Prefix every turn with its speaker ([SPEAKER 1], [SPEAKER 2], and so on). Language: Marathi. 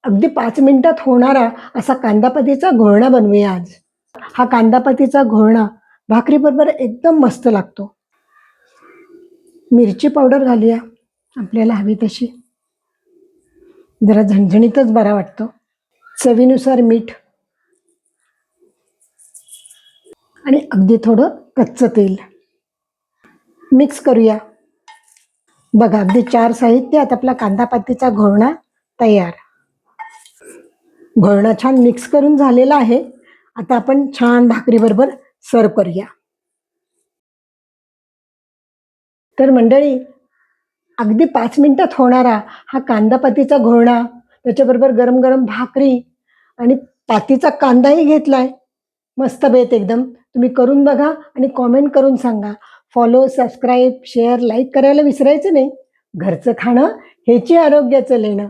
[SPEAKER 1] अगदी 5 मिनिटात होणारा असा कांदापातीचा घोळणा बनवूया आज. हा कांदापातीचा घोळणा भाकरीबरोबर एकदम मस्त लागतो. मिरची पावडर घालूया आपल्याला हवी तशी. जरा झणझणीतच बरा वाटतो. चवीनुसार मीठ आणि अगदी थोडं कच्चं तेल. मिक्स करूया. बघा अगदी 4 साहित्यात आपला कांदापातीचा घोळणा तयार. घोळणा छान मिक्स करून झालेला आहे. आता आपण छान भाकरीबरोबर सर्व करूया. तर मंडळी, अगदी 5 मिनिटात होणारा हा कांदापातीचा घोळणा, त्याच्याबरोबर गरम गरम भाकरी आणि पातीचा कांदाही घेतलाय. मस्त बेत एकदम. तुम्ही करून बघा आणि कॉमेंट करून सांगा. फॉलो, सबस्क्राईब, शेअर, लाईक करायला विसरायचं नाही. घरचं खाणं हेची आरोग्याचं लेणं.